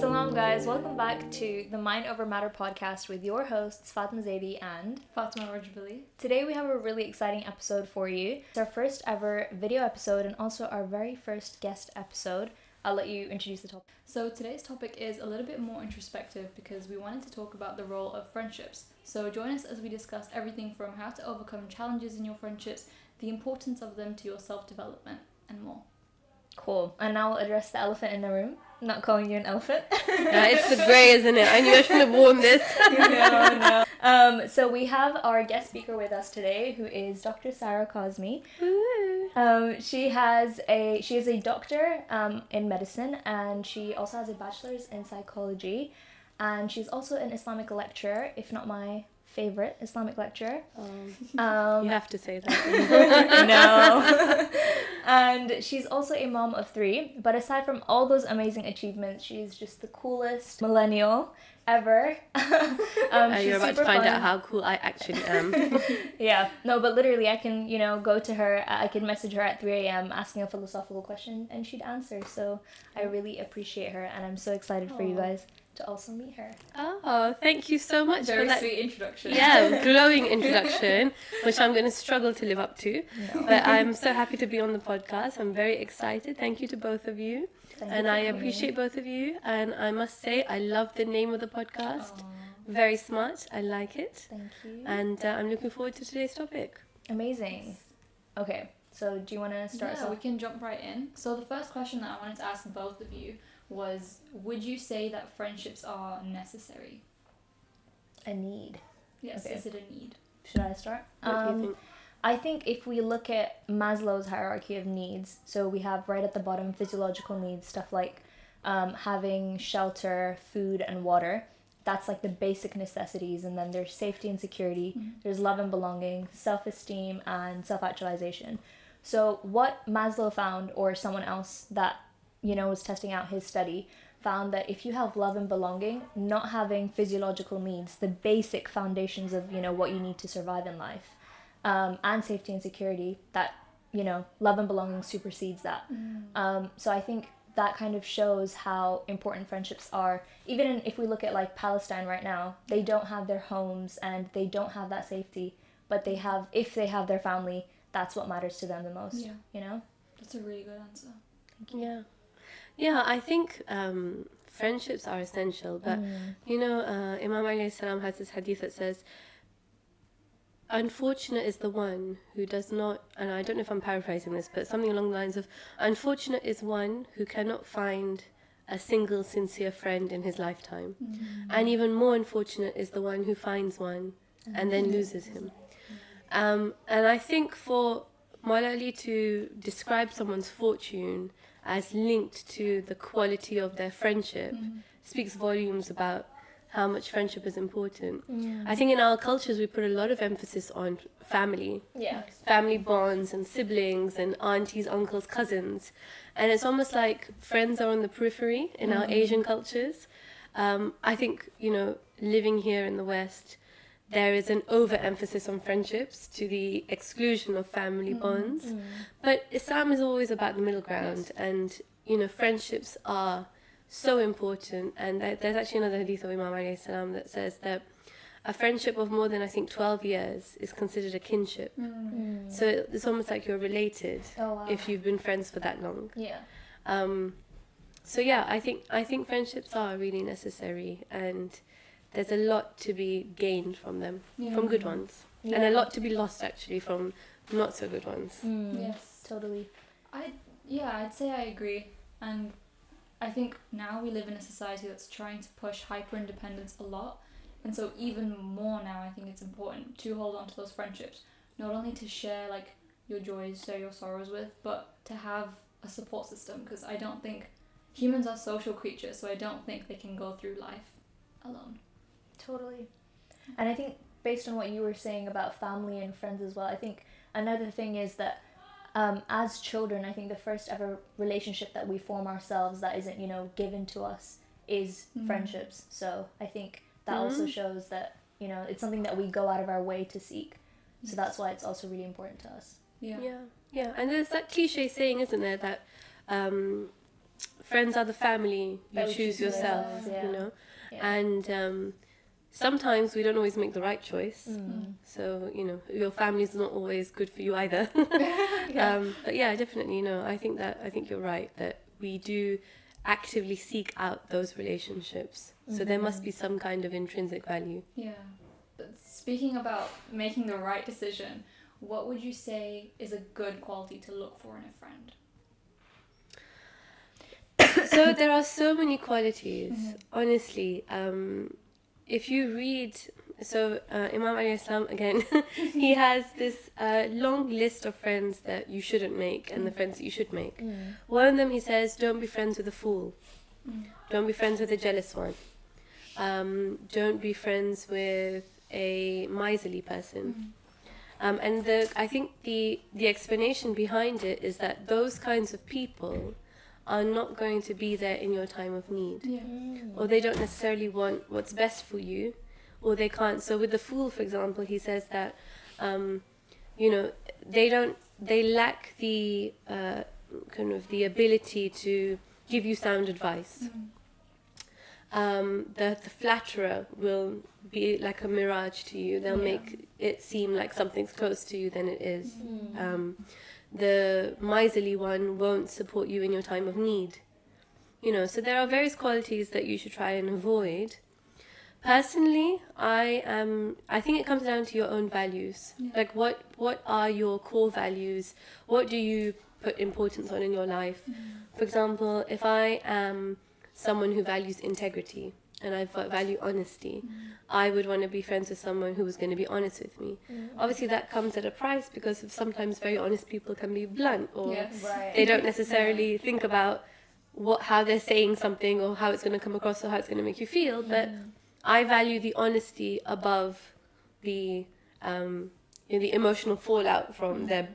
Salam guys, welcome back to the Mind Over Matter podcast with your hosts Fatima Zaidi and Fatima Rajbali. Today we have a really exciting episode for you. It's our first ever video episode and also our very first guest episode. I'll let you introduce the topic. So today's topic is a little bit more introspective because we wanted to talk about the role of friendships. So join us as we discuss everything from how to overcome challenges in your friendships, the importance of them to your self-development, and more. Cool. And now we'll address the elephant in the room. I'm not calling you an elephant. Yeah, it's the grey, isn't it? I knew I shouldn't have worn this. No. So we have our guest speaker with us today, who is Dr. Syra Kazmi. She is a doctor in medicine, and she also has a bachelor's in psychology, and she's also an Islamic lecturer, if not my favorite Islamic lecturer. You have to say that. No. And she's also a mom of 3, but aside from all those amazing achievements, she's just the coolest millennial ever. You're about to find out how cool I actually am. Yeah, no, but literally I can, go to her, I can message her at 3 a.m. asking a philosophical question and she'd answer. So I really appreciate her and I'm so excited for you guys to also meet her. Oh, thank you so much Very for that sweet introduction. Yeah, glowing introduction, which I'm going to struggle to live up to. No. But I'm so happy to be on the podcast. I'm very excited. Thank you to both of you. And I appreciate both of you. And I must say, I love the name of the podcast. Aww. Very smart. I like it. Thank you. And I'm looking forward to today's topic. Amazing. Okay, so do you want to start? Yeah, we can jump right in. So the first question that I wanted to ask both of you was, would you say that friendships are necessary? A need. Yes, okay. Is it a need? Should I start? What do you think? I think if we look at Maslow's hierarchy of needs, so we have right at the bottom physiological needs, stuff like having shelter, food, and water. That's like the basic necessities. And then there's safety and security. Mm-hmm. There's love and belonging, self-esteem, and self-actualization. So what Maslow found, or someone else that was testing out his study, found that if you have love and belonging, not having physiological needs, the basic foundations of, what you need to survive in life, and safety and security, that, love and belonging supersedes that. So I think that kind of shows how important friendships are. Even if we look at like Palestine right now, they don't have their homes and they don't have that safety, but if they have their family, that's what matters to them the most, That's a really good answer. Thank you. Yeah, I think friendships are essential, but Imam alayhi salam has this hadith that says, unfortunate is the one who does not, and I don't know if I'm paraphrasing this, but something along the lines of, unfortunate is one who cannot find a single sincere friend in his lifetime. And even more unfortunate is the one who finds one and then loses him. And I think for Maula Ali to describe someone's fortune as linked to the quality of their friendship speaks volumes about how much friendship is important. I think in our cultures we put a lot of emphasis on family. Yeah. Family bonds and siblings and aunties, uncles, cousins. And it's almost like friends are on the periphery in our Asian cultures. I think, living here in the West, there is an overemphasis on friendships to the exclusion of family bonds. But Islam is always about the middle ground. And, friendships are so important. And there's actually another hadith of Imam alayhi salam that says that a friendship of more than, I think, 12 years is considered a kinship. So it's almost like you're related if you've been friends for that long. Yeah. So yeah, I think friendships are really necessary, and there's a lot to be gained from them, from good ones, and a lot to be lost actually from not so good ones. Yes, totally. I'd say I agree, and I think now we live in a society that's trying to push hyper-independence a lot, and so even more now I think it's important to hold on to those friendships, not only to share like your joys, share your sorrows with, but to have a support system, because I don't think humans are social creatures, so I don't think they can go through life alone. Totally. And I think based on what you were saying about family and friends as well, I think another thing is that as children, I think the first ever relationship that we form ourselves that isn't, given to us is friendships. So I think that also shows that, it's something that we go out of our way to seek. So that's why it's also really important to us. Yeah. And there's that cliche saying, isn't there, that friends are the family you That we choose choose yourself, ourselves, yeah. you know. Yeah. And sometimes we don't always make the right choice. So, you know, your family's not always good for you either. But yeah, definitely, you know, I think you're right that we do actively seek out those relationships. So there must be some kind of intrinsic value. Yeah. But speaking about making the right decision, what would you say is a good quality to look for in a friend? So there are so many qualities, honestly. If you read, Imam alayhi salam, again, he has this long list of friends that you shouldn't make and the friends that you should make. One of them, he says, don't be friends with a fool. Don't be friends with a jealous one. Don't be friends with a miserly person. And I think the explanation behind it is that those kinds of people are not going to be there in your time of need. Or they don't necessarily want what's best for you, or they can't. So with the fool, for example, he says that, you know, they lack the kind of the ability to give you sound advice. The flatterer will be like a mirage to you. They'll make it seem like something's close to you than it is. The miserly one won't support you in your time of need. You know, so there are various qualities that you should try and avoid. Personally, I think it comes down to your own values. Like what are your core values? What do you put importance on in your life? For example, if I am someone who values integrity and I value honesty, I would want to be friends with someone who was going to be honest with me. Obviously that comes at a price, because sometimes very honest people can be blunt, or they don't necessarily think about how they're saying something or how it's going to come across or how it's going to make you feel. But I value the honesty above the the emotional fallout from their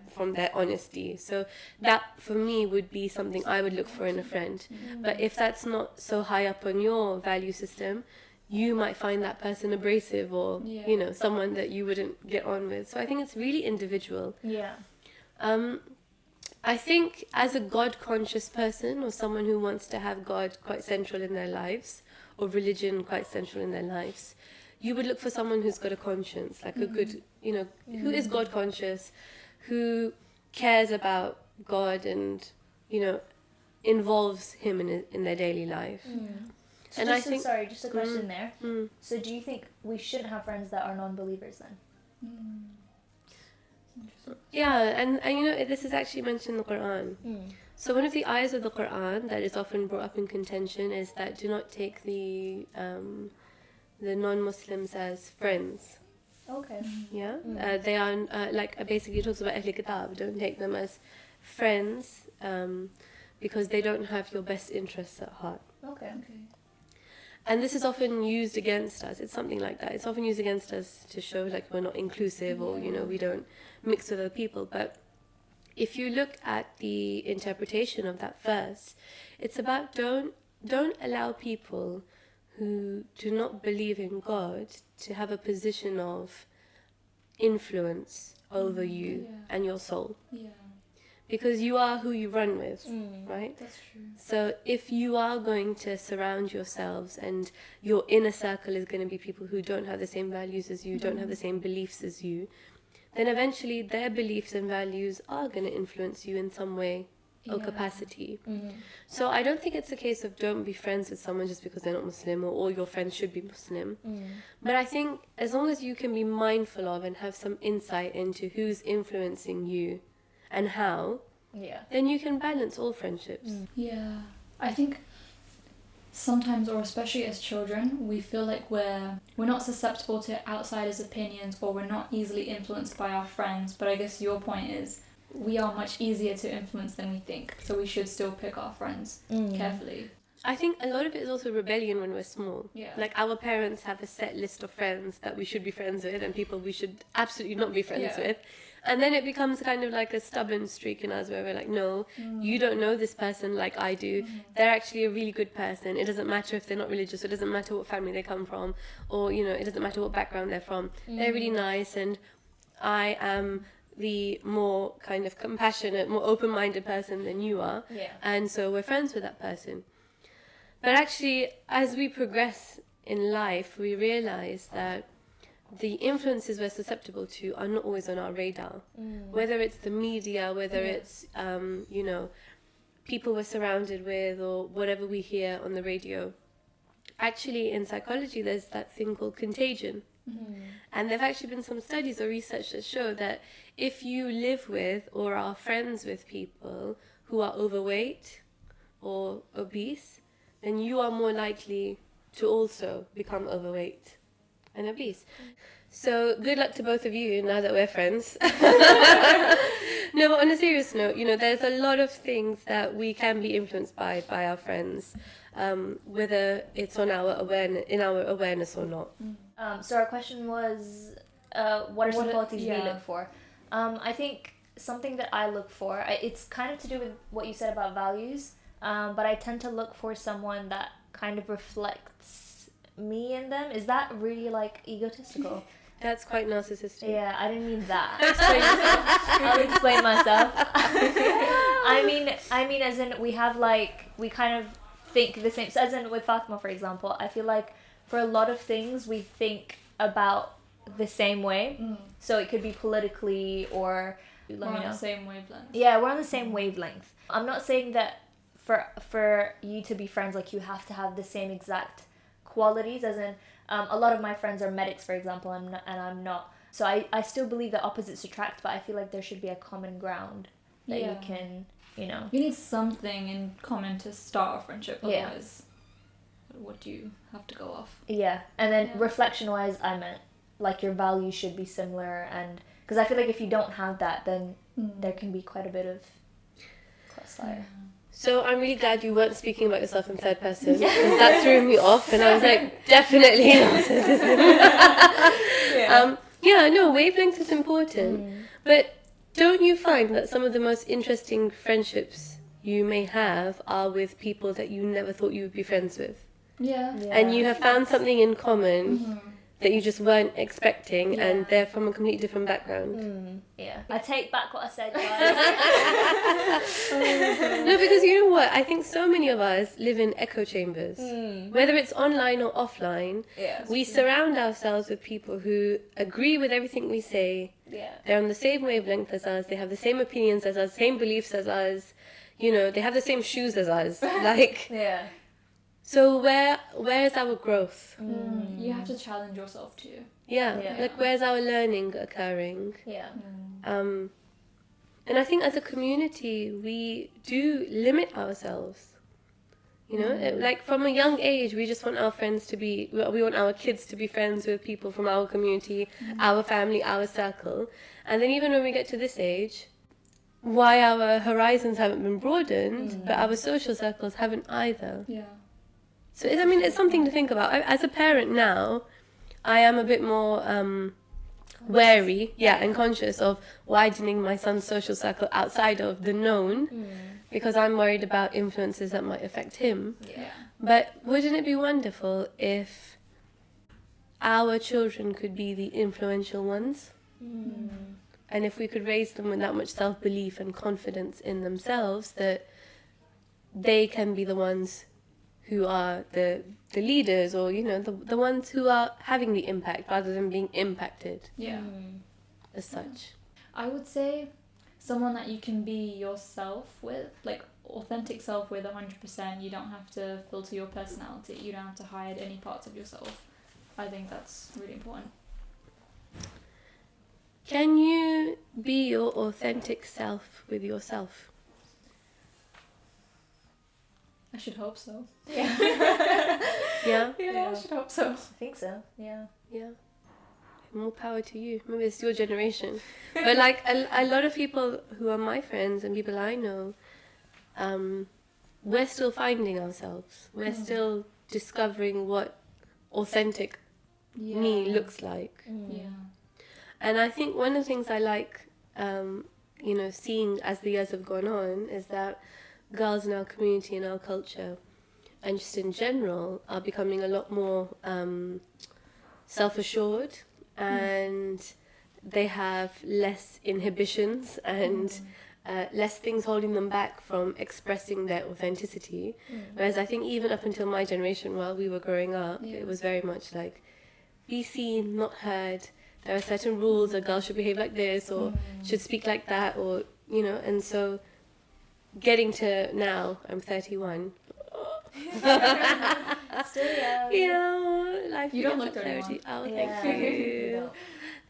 honesty. So that for me would be something I would look for in a friend. But if that's not so high up on your value system, you might find that person abrasive, or you know, someone that you wouldn't get on with. So I think it's really individual. I think as a God conscious person, or someone who wants to have God quite central in their lives, or religion quite central in their lives, you would look for someone who's got a conscience, like a good, you know, who is God conscious, who cares about God and, you know, involves him in their daily life. So and just I think, just a question there. So do you think we shouldn't have friends that are non-believers then? Yeah, and you know, this is actually mentioned in the Quran. So one of the ayahs of the Quran that is often brought up in contention is that do not take the non-Muslims as friends. Okay. Yeah, they are basically it talks about Ahl Kitab. Don't take them as friends because they don't have your best interests at heart. Okay. And this is often used against us. It's something like that. It's often used against us to show like we're not inclusive, or you know, we don't mix with other people. But if you look at the interpretation of that verse, it's about don't allow people who do not believe in God to have a position of influence over you and your soul. Because you are who you run with, right? That's true. So if you are going to surround yourselves and your inner circle is going to be people who don't have the same values as you, don't have the same beliefs as you, then eventually their beliefs and values are going to influence you in some way or capacity. So I don't think it's a case of don't be friends with someone just because they're not Muslim, or all your friends should be Muslim. But I think as long as you can be mindful of and have some insight into who's influencing you and how, then you can balance all friendships. Yeah, I think sometimes, or especially as children, we feel like we're not susceptible to outsiders' opinions, or we're not easily influenced by our friends. But I guess your point is we are much easier to influence than we think, so we should still pick our friends carefully. I think a lot of it is also rebellion when we're small. Yeah. Like our parents have a set list of friends that we should be friends with and people we should absolutely not be friends with. And then it becomes kind of like a stubborn streak in us where we're like, no, you don't know this person like I do. They're actually a really good person. It doesn't matter if they're not religious. It doesn't matter what family they come from, or, you know, it doesn't matter what background they're from. They're really nice, and I am the more kind of compassionate, more open-minded person than you are. Yeah. And so we're friends with that person. But actually, as we progress in life, we realize that the influences we're susceptible to are not always on our radar. Whether it's the media, whether it's, you know, people we're surrounded with, or whatever we hear on the radio. Actually, in psychology, there's that thing called contagion. And there have actually been some studies or research that show that if you live with or are friends with people who are overweight or obese, then you are more likely to also become overweight and obese. So good luck to both of you now that we're friends. No, but on a serious note, you know, there's a lot of things that we can be influenced by our friends, whether it's on our awareness or not. So our question was, what are some qualities we look for? I think something that I look for, it's kind of to do with what you said about values, but I tend to look for someone that kind of reflects me in them. Is that really like egotistical? That's quite narcissistic. Yeah, I didn't mean that. Explain yourself. I'll explain myself. I mean, as in we kind of think the same. So as in with Fatima, for example, I feel like for a lot of things we think about the same way. So it could be politically or We're on the same wavelength. Yeah, we're on the same wavelength. I'm not saying that for you to be friends, like you have to have the same exact qualities. As in, a lot of my friends are medics, for example, and I'm not. So I still believe that opposites attract, but I feel like there should be a common ground that you can, you know. You need something in common to start a friendship, otherwise what do you have to go off? Yeah, and then reflection-wise, I meant like your values should be similar, and because I feel like if you don't have that, then there can be quite a bit of crossfire. So I'm really glad you weren't speaking about yourself in third person, because that threw me off, and I was like, definitely narcissism. No, wavelength is important. But don't you find that some of the most interesting friendships you may have are with people that you never thought you would be friends with? Yeah. And you have found something in common that you just weren't expecting, and they're from a completely different background. Yeah. I take back what I said, guys. No, because you know what? I think so many of us live in echo chambers. Whether it's online or offline, we surround ourselves with people who agree with everything we say. Yeah. They're on the same wavelength as us. They have the same opinions as us, same beliefs as us. You know, they have the same shoes as us. Like, Yeah. so where's our growth? You have to challenge yourself too. Yeah, like where's our learning occurring? Yeah. And I think as a community, we do limit ourselves. You know, like from a young age, we just want our friends to be, we want our kids to be friends with people from our community, our family, our circle. And then even when we get to this age, why our horizons haven't been broadened, but our social circles haven't either. Yeah. So, it's something to think about. As a parent now, I am a bit more wary, and conscious of widening my son's social circle outside of the known, because I'm worried about influences that might affect him. Yeah. But wouldn't it be wonderful if our children could be the influential ones? And if we could raise them with that much self-belief and confidence in themselves that they can be the ones who are the leaders, or, you know, the ones who are having the impact rather than being impacted as such. I would say someone that you can be yourself with, like authentic self with 100%. You don't have to filter your personality. You don't have to hide any parts of yourself. I think that's really important. Can you be your authentic self with yourself? I should hope so. Yeah? I should hope so. I think so. Yeah. Yeah. More power to you. Maybe it's your generation. But like a lot of people who are my friends and people I know, we're still finding ourselves. We're still discovering what authentic me looks like. Yeah. And I think one of the things I like, seeing as the years have gone on, is that girls in our community and our culture, and just in general, are becoming a lot more self-assured, and they have less inhibitions and less things holding them back from expressing their authenticity. Whereas I think even up until my generation, while we were growing up, Yeah. it was very much like, be seen, not heard. There are certain rules, a girl should behave like this or should speak like that, or, you know, and so getting to now, I'm 31. Still young. Yeah, life You don't begins look at 31. 30. Oh, Yeah, thank you you. don't.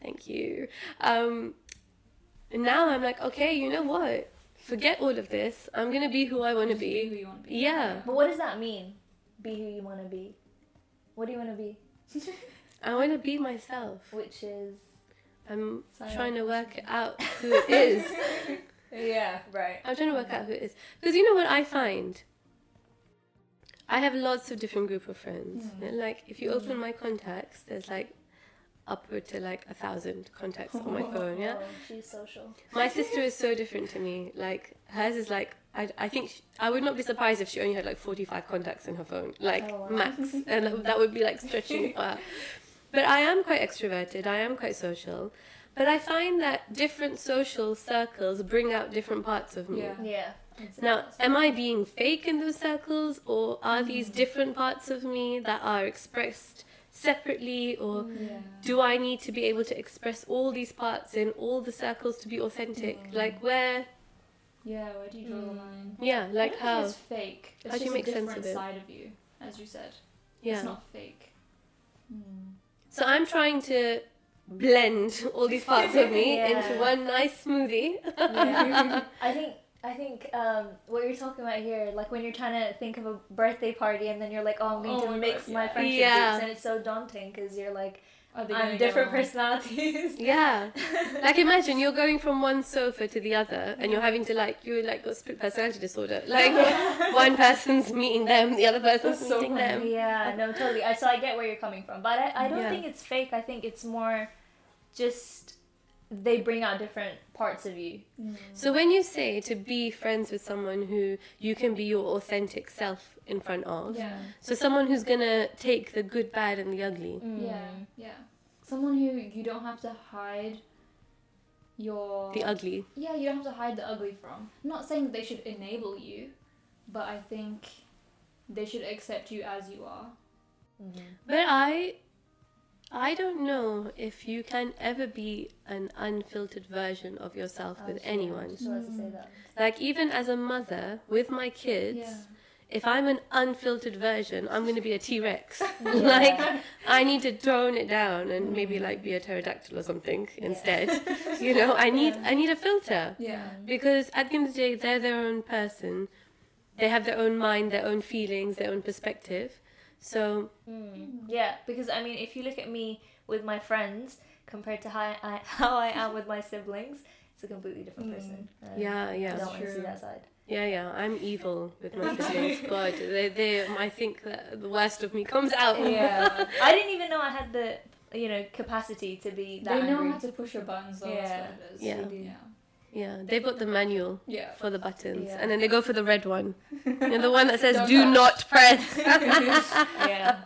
Thank you. And now I'm like, okay, you know what? Forget all of this. I'm going to be who I want to Just be who be. you want to be. Yeah. But what does that mean? Be who you want to be. What do you want to be? I want to be myself. Which is... I'm Syra trying to Kazmi. work out who it is. Yeah, right. I'm trying to work out who it is. Because you know what I find? I have lots of different group of friends. And like, if you open my contacts, there's like upward to like 1,000 contacts on my phone, yeah? Oh, she's social. My sister is so different to me. Like, hers is like, I think I would not be surprised if she only had like 45 contacts in her phone, like Oh, wow. max, and that would be like stretching it for her. But I am quite extroverted. I am quite social. But I find that different social circles bring out different parts of me. Yeah. Yeah. Now, am I being fake in those circles, or are these different parts of me that are expressed separately, or Yeah. do I need to be able to express all these parts in all the circles to be authentic? Like where, Yeah, where do you draw the line? yeah, I like don't how? think it's fake. It's How do just you make a sense different of it? side of you, as you said. Yeah. It's not fake. So I'm trying to blend all these parts of me Yeah. into one nice smoothie. Yeah. I think what you're talking about here, like when you're trying to think of a birthday party and then you're like, oh, I'm going Oh to my mix God, my yeah. friendship Yeah. groups, and it's so daunting because you're like, Are they gonna I'm get different along? personalities. Yeah. Like imagine you're going from one sofa to the other and you're having to you're got split personality disorder. Like one person's meeting them, the other person's That's so meeting them. Yeah, no, totally. So I get where you're coming from, but I don't Yeah. think it's fake. I think it's more just they bring out different parts of you. So when you say to be friends with someone who you can be your authentic self in front of, Yeah. so someone who's gonna take the good, bad and the ugly. Yeah. Yeah. Someone who you don't have to hide your... The ugly. Yeah, you don't have to hide the ugly from. I'm not saying that they should enable you, but I think they should accept you as you are. But I don't know if you can ever be an unfiltered version of yourself with anyone. So as to say that. Like even as a mother with my kids, Yeah. if I'm an unfiltered version, I'm going to be a T-Rex. Like I need to tone it down and maybe like be a pterodactyl or something instead. You know, I need a filter. Yeah. Because at the end of the day, they're their own person. They have their own mind, their own feelings, their own perspective. So Yeah, because I mean, if you look at me with my friends compared to how I am with my siblings, it's a completely different person. yeah, I yeah. don't want to see True. that side. Yeah, I'm evil with my siblings. God, I think that the worst of me comes out. Yeah, I didn't even know I had the capacity to be that They know angry. how to push your buttons, though. Yeah. That's what it is. Yeah. They do. Yeah. Yeah, they've got the manual Yeah. for the buttons, Yeah. and then they go for the red one, and the one that says Don't "Do touch." not press." Yeah.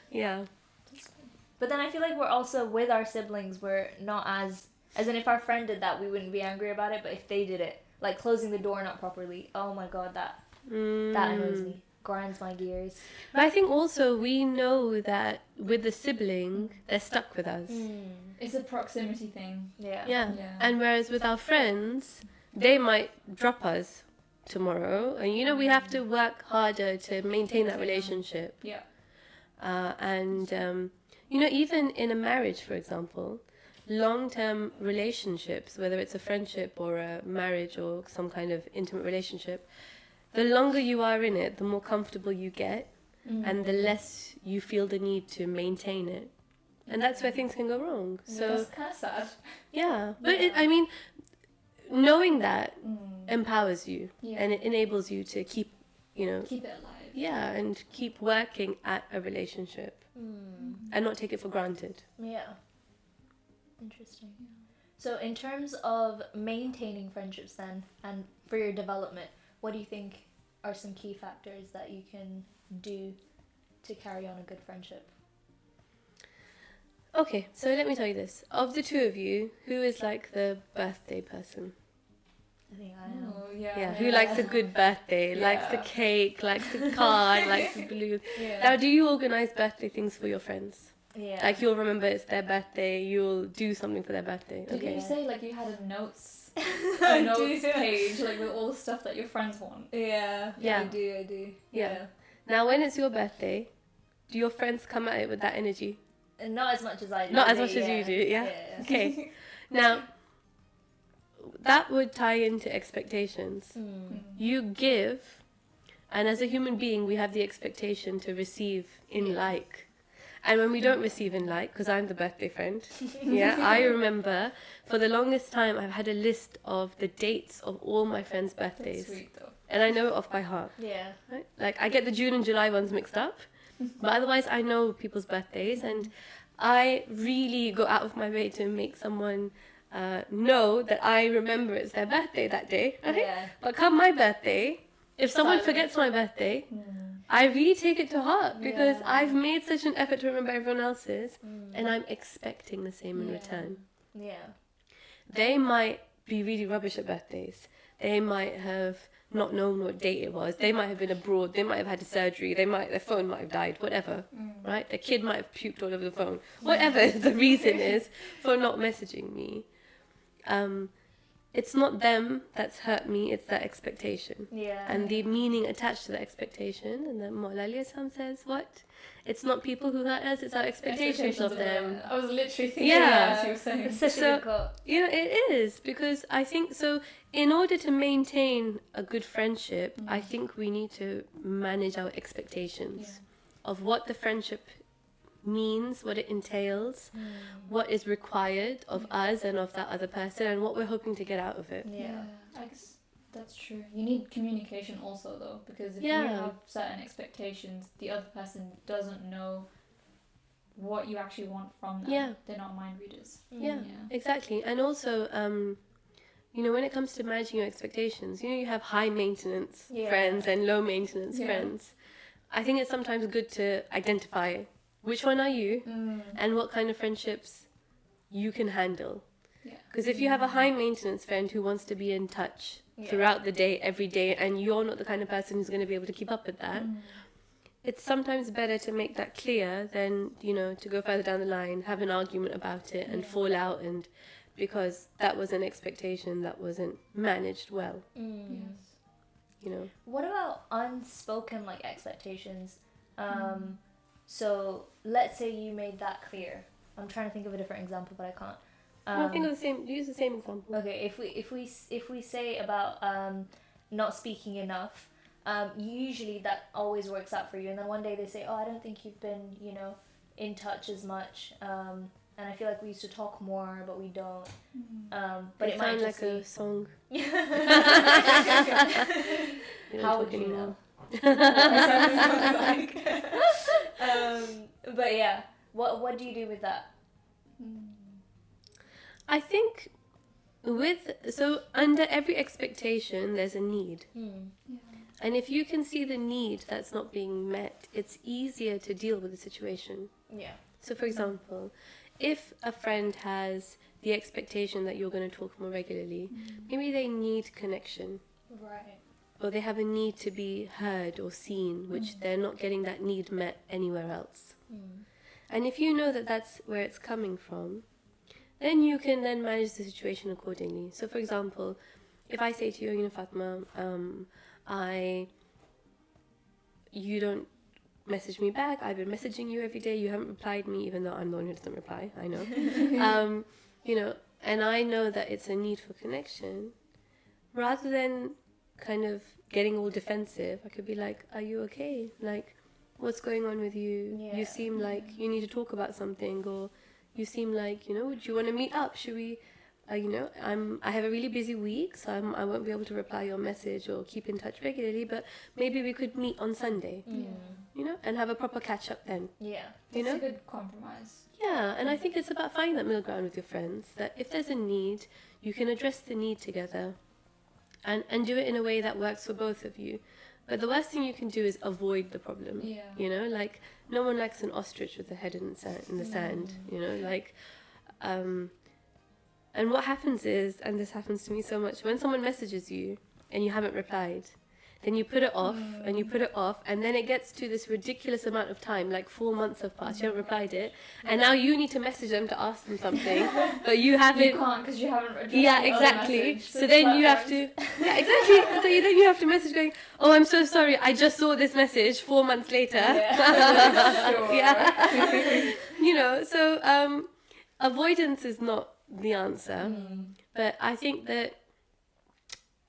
Yeah, But then I feel like we're also with our siblings, we're not as in if our friend did that, we wouldn't be angry about it. But if they did it, like closing the door not properly, oh my god, that annoys me, grinds my gears. But I think also we know that with the sibling, they're stuck with us. It's a proximity thing. Yeah. Yeah. Yeah. And whereas with our friends, they might drop us tomorrow, and we have to work harder to maintain that relationship. Yeah. Even in a marriage, for example, long-term relationships, whether it's a friendship or a marriage or some kind of intimate relationship, the longer you are in it, the more comfortable you get, and the less you feel the need to maintain it. And that's where things can go wrong. So, That's kind of sad. yeah. But knowing that empowers you, Yeah. and it enables you to keep, Keep it alive. yeah, and keep working at a relationship and not take it for granted. Yeah. Interesting. So in terms of maintaining friendships then, and for your development, what do you think are some key factors that you can do to carry on a good friendship? Okay, so let me tell you this. Of the two of you, who is like the birthday person? I think I am. Oh, yeah. Yeah, who likes a good birthday, likes the Yeah. cake, likes the card, likes the balloons. Yeah. Now, do you organise birthday things for your friends? Yeah. Like, you'll remember it's their birthday, you'll do something for their birthday. Did Okay. you say like you had a notes I a notes do. page like with all the stuff that your friends want? Yeah. Yeah. I do. Yeah. Now, when it's your birthday, do your friends come at it with that energy? And not as much as I do. Not as but much as you do, yeah? Yeah. Okay. Now, that would tie into expectations. Mm. You give, and as a human being, we have the expectation to receive in Yeah. like. And when we don't receive in like, because I'm the birthday friend, yeah, I remember for the longest time I've had a list of the dates of all my friends' That's birthdays. sweet though. And I know it off by heart. Yeah. Right? Like, I get the June and July ones mixed up, but otherwise I know people's birthdays, and I really go out of my way to make someone know that I remember it's their birthday that day. Right? Yeah. But come my birthday, if someone Silent. forgets my birthday, Mm. I really take it to heart because Yeah. I've made such an effort to remember everyone else's, Mm. and I'm expecting the same in Yeah. return. Yeah. They might be really rubbish at birthdays. They might have not known what date it was. They might have been abroad. They might have had a surgery. Their phone might have died. Whatever, right? Their kid might have puked all over the phone. Whatever the reason is for not messaging me, it's not them that's hurt me. It's that expectation Yeah. and the meaning attached to the expectation. And then Maulana Sam says, "What? It's not people who hurt us. It's our expectations of them." I was literally thinking Yeah. that as you were saying. It's such So- a good quote. You know, it is, because I think so. In order to maintain a good friendship, I think we need to manage our expectations of what the friendship means, what it entails, what is required of us and of that other person, and what we're hoping to get out of it. Yeah. I guess that's true. You need communication also though, because if Yeah. you have certain expectations, the other person doesn't know what you actually want from them. Yeah. They're not mind readers. Yeah. Yeah. Exactly. And also, you know, when it comes to managing your expectations, you know, you have high maintenance Yeah. friends and low maintenance Yeah. friends. I think it's sometimes good to identify which one are you and what kind of friendships you can handle. Yeah. Because if you have a high maintenance friend who wants to be in touch Yeah. throughout the day, every day, and you're not the kind of person who's going to be able to keep up with that, it's sometimes better to make that clear than, you know, to go further down the line, have an argument about it and Yeah. fall out, and because that was an expectation that wasn't managed well, Yes. you know. What about unspoken like expectations? So let's say you made that clear. I'm trying to think of a different example, but I can't. I think of the same. Use the same example. Okay, if we say about not speaking enough, usually that always works out for you, and then one day they say, "Oh, I don't think you've been, you know, in touch as much," and I feel like we used to talk more, but we don't. But it might sound just like be. a song. You don't How talk would you anymore. know? But yeah, what do you do with that? I think under every expectation there's a need. And if you can see the need that's not being met, it's easier to deal with the situation. Yeah. So for example, if a friend has the expectation that you're going to talk more regularly, maybe they need connection, Right. or they have a need to be heard or seen, which they're not getting that need met anywhere else. And if you know that that's where it's coming from, then you can then manage the situation accordingly. So for example, if I say to you, you know, Fatma, you don't message me back, I've been messaging you every day, you haven't replied me, even though I'm the one who doesn't reply, I know. You know, and I know that it's a need for connection, rather than kind of getting all defensive, I could be like, are you okay? Like, what's going on with you? Yeah. You seem like you need to talk about something, or you seem like, you know, do you want to meet up? Should we, you know, I have a really busy week, so I won't be able to reply your message or keep in touch regularly, but maybe we could meet on Sunday, you know, and have a proper catch up then. Yeah. You That's know? a good compromise. Yeah, and I think it's about finding that middle ground with your friends, that if there's a need, you can address the need together and do it in a way that works for both of you. But the worst thing you can do is avoid the problem. Yeah. You know, like no one likes an ostrich with the head in the sand. You know, like, and what happens is, and this happens to me so much, when someone messages you and you haven't replied, then you put it off and you put it off, and then it gets to this ridiculous amount of time, like 4 months have passed, you haven't replied it, and now you need to message them to ask them something, but you haven't. You can't because you haven't addressed Yeah, the other exactly. message. So then you have to. Yeah, exactly. So then you have to message going, "Oh, I'm so sorry. I just saw this message 4 months later." Yeah. Sure. Yeah. You know, so avoidance is not the answer, but I think that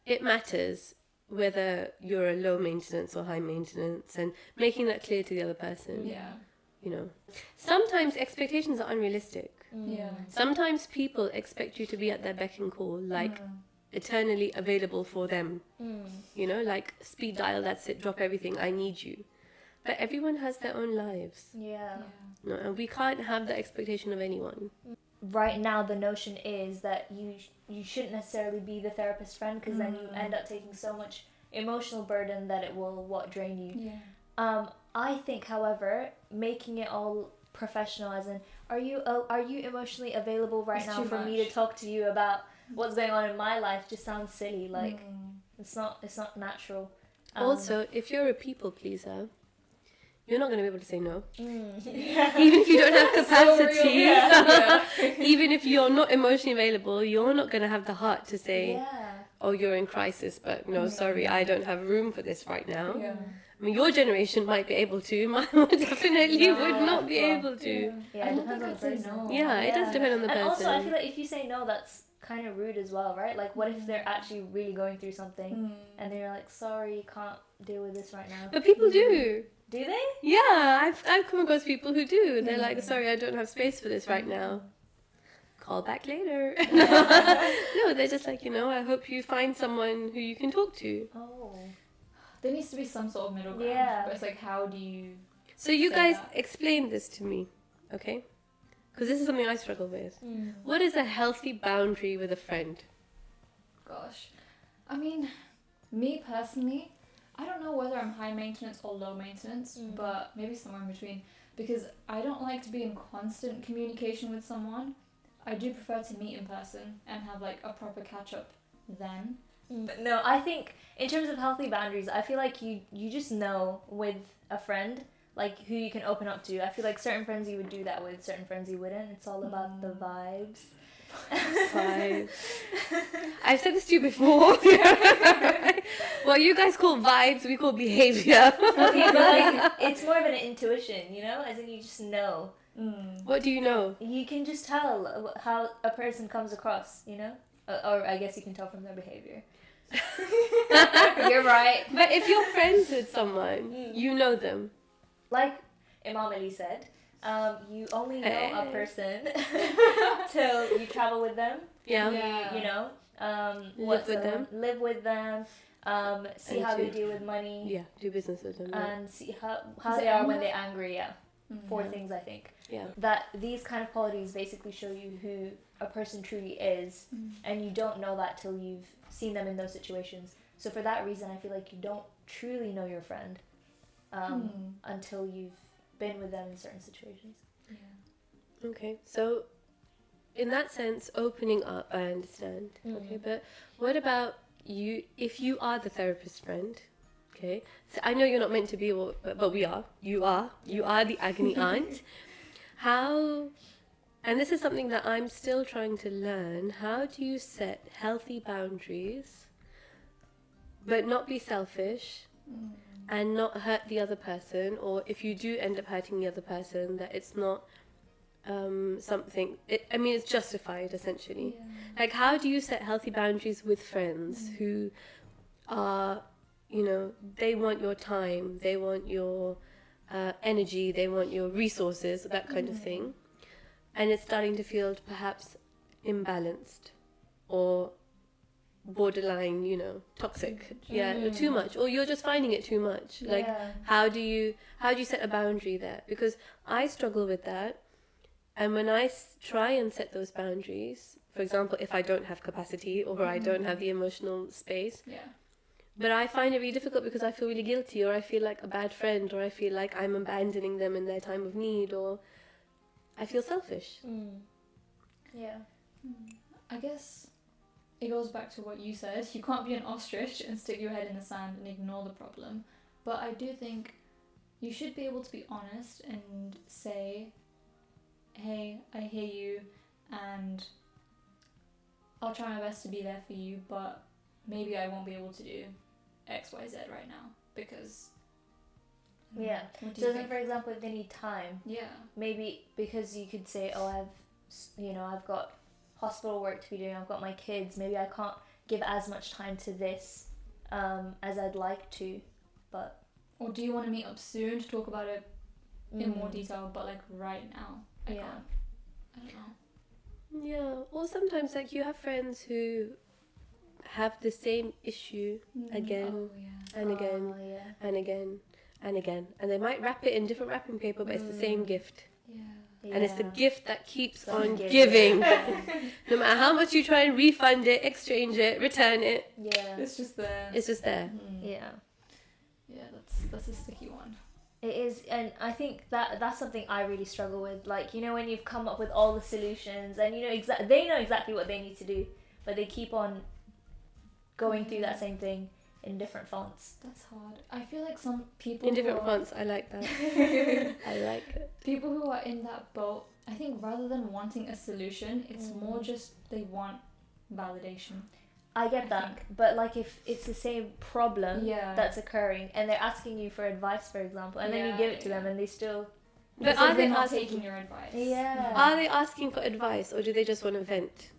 it matters whether you're a low maintenance or high maintenance, and making that clear to the other person. Yeah. You know, sometimes expectations are unrealistic. Yeah. Sometimes people expect you to be at their beck and call, like eternally available for them. You know, like speed dial, that's it, drop everything, I need you. But everyone has their own lives. Yeah. No, and we can't have the expectation of anyone. Right now, the notion is that you shouldn't necessarily be the therapist friend, because then you end up taking so much emotional burden that it will drain you. Yeah. I think, however, making it all professional, as in, are you emotionally available right It's now too for me much. to talk to you about what's going on in my life, just sounds silly. Like it's not natural. Also, if you're a people pleaser, you're not going to be able to say no. Yeah. Even if you don't have capacity, Yeah. even if you're not emotionally available, you're not going to have the heart to say, Yeah. oh, you're in crisis, but no, sorry, I don't have room for this right now. Yeah. I mean, your generation might be able to, mine definitely would not be able to. Yeah, I it don't depends think on I'd the say person. no. Yeah, it does depend on the And person. also, I feel like if you say no, that's kind of rude as well, right? Like, what if they're actually really going through something and they're like, sorry, can't deal with this right now? But people do. Do they? Yeah, I've come across people who do. They're like, sorry, I don't have space for this right now. Call back later. No, they're just like, I hope you find someone who you can talk to. Oh. There needs to be some sort of middle ground. Yeah. But it's like, how do you... So you Say guys that. explain this to me, okay? Because this is something I struggle with. What is a healthy boundary with a friend? Gosh. I mean, me personally, I don't know whether I'm high maintenance or low maintenance, but maybe somewhere in between. Because I don't like to be in constant communication with someone. I do prefer to meet in person and have like a proper catch up then. No, I think in terms of healthy boundaries, I feel like you just know with a friend, like, who you can open up to. I feel like certain friends you would do that with, certain friends you wouldn't. It's all about the vibes. Vibes. I've said this to you before. What you guys call vibes, we call behavior. Okay, but like, it's more of an intuition, as in you just know. What do you know? You can just tell how a person comes across, or I guess you can tell from their behavior. You're right. But if you're friends with someone, you know them. Like Imam Ali said, you only know a Hey. person till you travel with them. Yeah. Live with them. Live with them. See And how they to- deal with money. Yeah, do business with them. Yeah. And see how Is they it are when anger? they're angry. Yeah. Four things, I think. Yeah. That these kind of qualities basically show you who a person truly is, and you don't know that till you've seen them in those situations. So for that reason, I feel like you don't truly know your friend until you've been with them in certain situations. Yeah. Okay, so in that sense, opening up, I understand. Okay, but what about you? If you are the therapist friend, okay, so I know you're not meant to be, but we are. You are the agony aunt. How? And this is something that I'm still trying to learn. How do you set healthy boundaries, but not be selfish, and not hurt the other person? Or if you do end up hurting the other person, that it's not something. It's justified essentially. Like, how do you set healthy boundaries with friends who are, they want your time, they want your energy, they want your resources, that kind of thing. And it's starting to feel perhaps imbalanced or borderline, toxic. Yeah, too much. Or you're just finding it too much. Like, how do you set a boundary there? Because I struggle with that. And when I try and set those boundaries, for example, if I don't have capacity or I don't have the emotional space, But I find it really difficult because I feel really guilty, or I feel like a bad friend, or I feel like I'm abandoning them in their time of need, or I feel selfish. Yeah. I guess it goes back to what you said. You can't be an ostrich and stick your head in the sand and ignore the problem. But I do think you should be able to be honest and say, hey, I hear you and I'll try my best to be there for you, but maybe I won't be able to do X, Y, Z right now because... Yeah. What do So you then, think? for example, if they need time, Yeah. maybe because you could say, oh, I've got hospital work to be doing, I've got my kids, maybe I can't give as much time to this as I'd like to, but... Or do you want to meet up soon to talk about it in more detail, but like right now? I Yeah. can't. I don't know. Yeah, or sometimes like you have friends who have the same issue again Oh, yeah. and again Oh, yeah. and again and again, and they might wrap it in different wrapping paper, but it's the same gift, Yeah. and it's the gift that keeps So on giving. giving. Yeah. No matter how much you try and refund it, exchange it, return it, Yeah. It's just there. it's just there. Yeah. Yeah, that's a sticky one. It is, and I think that's something I really struggle with. Like, you know, when you've come up with all the solutions and they know exactly what they need to do, but they keep on going through that same thing in different fonts. That's hard. I feel like some people In different who are, fonts, I like that. I like it. people who are in that boat, I think rather than wanting a solution, it's more just they want validation. I get that, but like if it's the same problem Yeah. that's occurring and they're asking you for advice, for example, and then you Yeah, give it to yeah. them and they still... But It's like are they they're not asking? taking your advice? Yeah. Are they asking for advice, or do they just want to vent?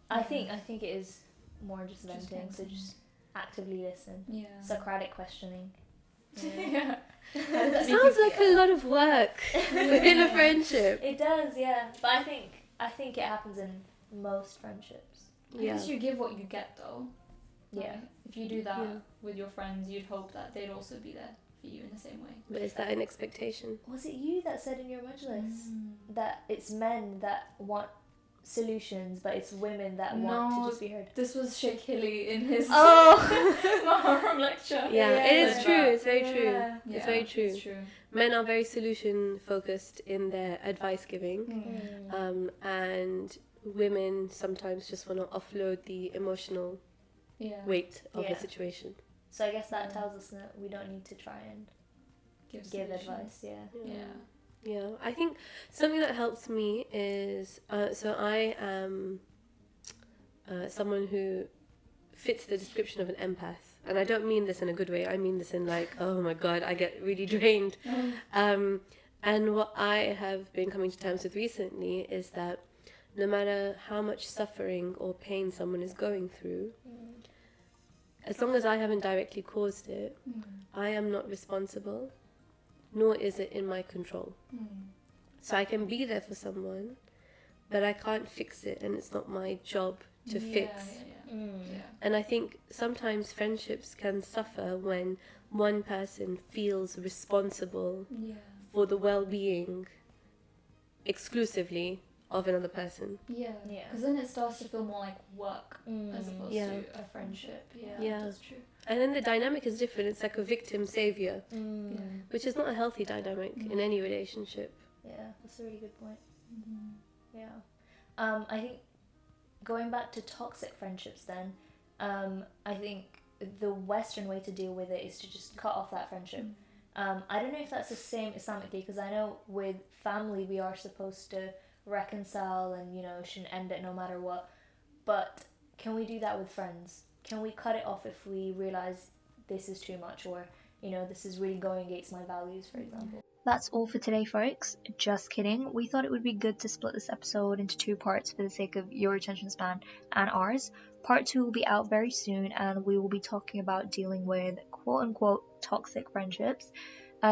I think it is more just venting, so venting. just actively listen. Yeah. Socratic questioning. Yeah. It sounds like a lot of work within a friendship. It does, yeah. But I think it happens in most friendships. I guess you give what you get, though. Yeah. Like, if you do that Yeah. with your friends, you'd hope that they'd also be there for you in the same way. But is that an expectation? Was it you that said in your majlis that it's men that want solutions, but it's women that want No. to just be heard? This was Sheikh Hilly in his Oh! Maharam lecture. Yeah, Yeah, it is like true. that. It's very true. Yeah. It's very true. It's true. Men are very solution focused in their advice giving, and women sometimes just want to offload the emotional Yeah. weight of Yeah. the situation. So I guess that Yeah. tells us that we don't need to try and give solutions. advice, yeah. Yeah. Yeah, I think something that helps me is so I am someone who fits the description of an empath, and I don't mean this in a good way. I mean this in like, oh my god, I get really drained. And what I have been coming to terms with recently is that no matter how much suffering or pain someone is going through, as long as I haven't directly caused it, I am not responsible, nor is it in my control. So I can be there for someone, but I can't fix it, and it's not my job to fix. Yeah. And I think sometimes friendships can suffer when one person feels responsible Yeah. for the well-being exclusively of another person. Yeah. Yeah. Because then it starts to feel more like work as opposed Yeah. to a friendship. Yeah. Yeah. That's true. And then the dynamic is different. It's like a victim-savior, Yeah. which is not a healthy dynamic in any relationship. Yeah, that's a really good point. Yeah. I think going back to toxic friendships then, I think the Western way to deal with it is to just cut off that friendship. I don't know if that's the same Islamically, because I know with family we are supposed to reconcile and, shouldn't end it no matter what. But can we do that with friends? Can we cut it off if we realise this is too much, or, this is really going against my values, for example? That's all for today, folks. Just kidding. We thought it would be good to split this episode into 2 parts for the sake of your attention span and ours. Part 2 will be out very soon, and we will be talking about dealing with quote-unquote toxic friendships,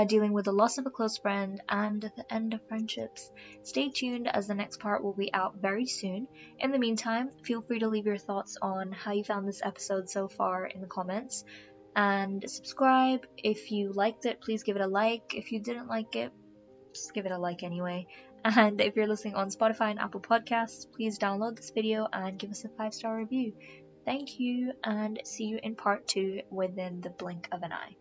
dealing with the loss of a close friend, and the end of friendships. Stay tuned, as the next part will be out very soon. In the meantime, feel free to leave your thoughts on how you found this episode so far in the comments. And subscribe. If you liked it, please give it a like. If you didn't like it, just give it a like anyway. And if you're listening on Spotify and Apple Podcasts, please download this video and give us a 5-star review. Thank you, and see you in part 2 within the blink of an eye.